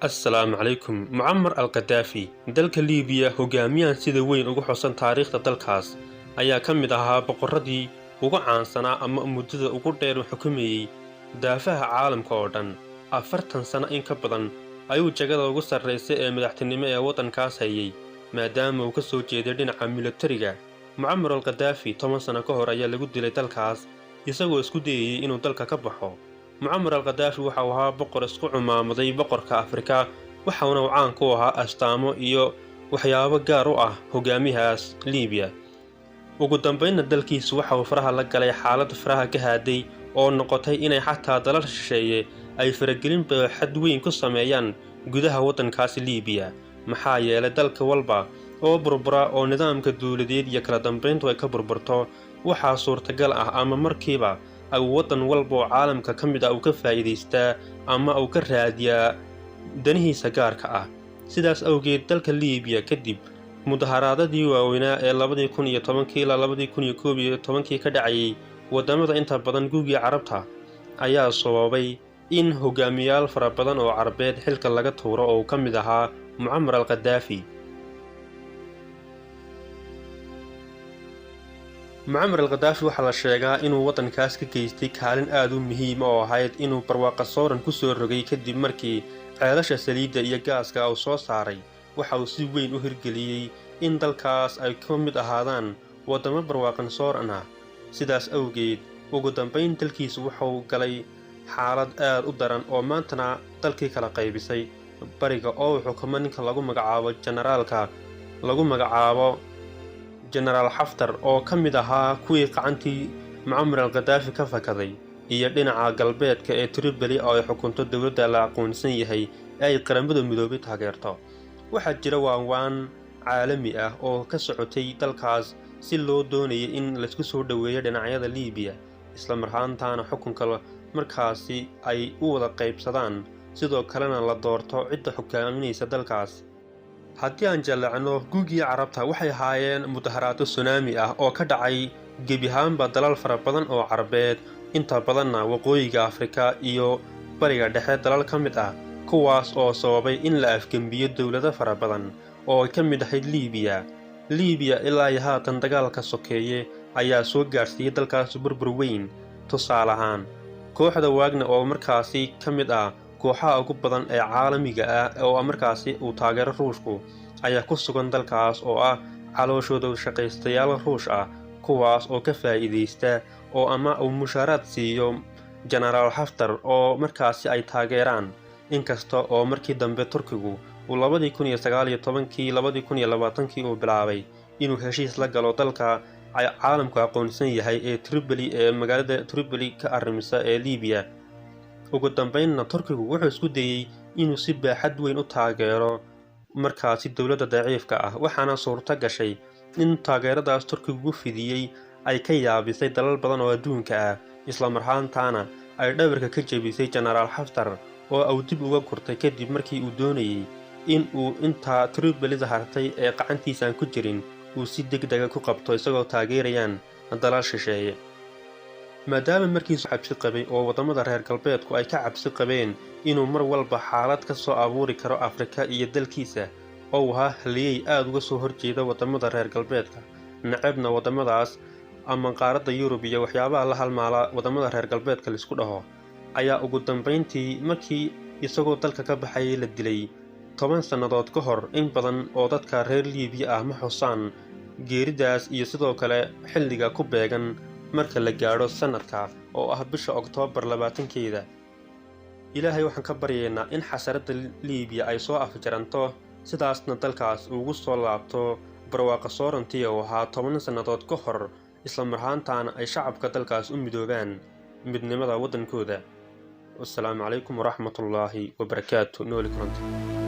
Assalaamu calaykum. Mucammar al-Qadaafi, dalka Liibiya hogaamiyahan sida weyn ugu xusan taariikhda dalkaas, ayaa ka mid ahaa boqorradii ugu caansanaa ama muddada ugu dheer u xukumayay daafaha caalamka oo dhan. 40 sano in ka badan ayuu jagada ugu sarreysay ee madaxtinimo ee waddankaas hayay, maadaama uu ka soo jeeday dhinaca militariga. Mucammar al-Qadaafi 10 sano ka hor ayaa lagu dilay dalkaas, isagoo isku dayayay inuu dalka ka baxo. Mucammar al-Qadaafi waxa uu ahaa boqor isku cumaamaday boqorka Afrika, waxaana uu caan ku ahaa astaamo iyo waxyaabo gaar u ah hogaamiyahaas Liibiya. Ugu dambeynna dalkiisu waxa uu faraha la galay xaalad faraha ka haaday oo noqotay inay xataa dalal shisheeye ay faragelin baaxad weyn ku sameeyaan gudaha waddankaasi Liibiya. Maxaa yeelay dalka walba oo burbura oo nidaamka dawladeed iyo kala dambeyntu ay ka burburto, waxaa suurtagal ah ama markiiba ay waddan walba oo caalamka ka mid ah uu ka faa'iidaystaa ama uu ka raadiyaa danihiisa gaarka ah. Sidaas awgeed, dalka Liibiya kadib mudaharaadadii waaweynaa ee 2010 ilaa 2011 ka dhacayay wadamada inta badan Guugii Carabta ayaa sababay in hogaamiyayaal fara badan oo Carabeed xilka laga tuuro oo ka mid ahaa Mucammar al-Qadaafi. Mucammar al-Qadaafi waxaa la sheegaa inuu waddankaas ka geystay kaalin aad u muhiim oo ahayd inuu barwaaqo sooran ku soo rogay kadib markii ceelasha saliidda iyo gaaska uu soo saaray. Waxa uu si weyn u hirgeliyey in dalkaas ay ka mid ahaadaan waddamo barwaaqan sooran ah. Sidaas awgeed, ugu dambeyn dalkiisu wuxuu galay xaalad aad u daran oo maantana dalkii kala qaybisay. Bariga oo uu xukumo ninka lagu magacaabo Generaal Xaftar oo ka mid ahaa kuwii gacantii Mucammar al-Qadaafi ka fakaday, iyo dhinaca galbeedka ee Tripoli oo ay xukunto dowladda la aqoonsan yahay ee ay qaramada midoobay taageerto. Waxaa jira waanwaan caalami ah oo ka socotay dalkaas si loo doonayay in la isku soo dhaweeyo dhinacyada Liibiya, isla marhaantaana xukunka markaasi ay u wada qaybsadaan, sidoo kalena la doorto cidda hogaaminaysa dalkaas. Haddii aan jaleecno Guugii Carabta, waxay ahaayeen mudaharaado tsunami ah oo ka dhacay gebi ahaanba dalal fara badan oo Carabeed, inta badanna waqooyiga Afrika iyo bariga dhexe dalal ka mid ah, kuwaas oo sababay in la afgembiyo dowlado fara badan oo ay ka mid ahayd Liibiya. Ilaa iyo haatan dagaalka sokeeye ayaa soo gaarsiiyey dalkaas burbur weyn. Tusaale ahaan, kooxda Wagner oo markaasi ka mid ah kooxaha ugu badan ee caalamiga ah oo markaasi uu taageero Ruushku, ayaa ku sugan dalkaas oo ah calooshooda shaqaystayaal Ruush ah, kuwaas oo ka faa'iidaysta oo ama uu mushaaraad siiyo Generaal Xaftar oo markaasi ay taageeraan. Inkasta oo markii dambe Turkigu uu 2019-2020 uu bilaabay inuu heshiis la galo dalka ay caalamku aqoonsan yahay ee Tripoli ee magaalada Tripoli ka arrimisa ee Liibiya. Ugu dambeynna Turkigu wuxuu isku dayay inuu si baaxad weyn u taageero markaasi dowladda daciifka ah, waxaana suurto gashay in taageeradaas Turkigu fidiyey ay ka yaabisay dalal badan oo adduunka ah, isla marhaantaana ay dhabarka ka jebisay Generaal Xaftar oo uu dib uga gurtay kadib markii uu doonayay in uu inta Tripolida hartay ee gacantiisa aan ku jirin uu si degdega ku qabto isagoo taageerayaan dalal shisheeye. Maadaama markiisu cabsi qabay oo wadamada reer galbeedku ay ka cabsi qabeen inuu mar walba xaalad ka soo abuuri karo Afrika iyo dalkiisa, oo uu ahaa halyeey aad uga soo horjeeda wadamada reer galbeedka, nacabna wadamadaas ama qaaradda Yurub iyo waxyaabaha la halmaala wadamada reer galbeedka la isku dhaho, ayaa ugu dambeyntii markii isagoo dalka ka baxayay la dilay 10 sannadood ka hor. In badan oo dadka reer Liibiya ah ma xusaan geeridaas iyo sidoo kale xilliga ku beegan marka la gaadho sanadka oo ah bisha Oktoobar 20-keeda. Ilaahay waxaan ka baryaynaa in xasarada Liibiya ay soo afjaranto, sidaasna dalkaas ugu soo laabto barwaaqo soorantii oo ahaa 10 sannadood ka hor, isla marhaantaana ay shacabka dalkaas u midoobaan midnimada waddankooda. Wassalaamu calaykum waraxmatullaahi wabarakaatu. Nooli kulanti.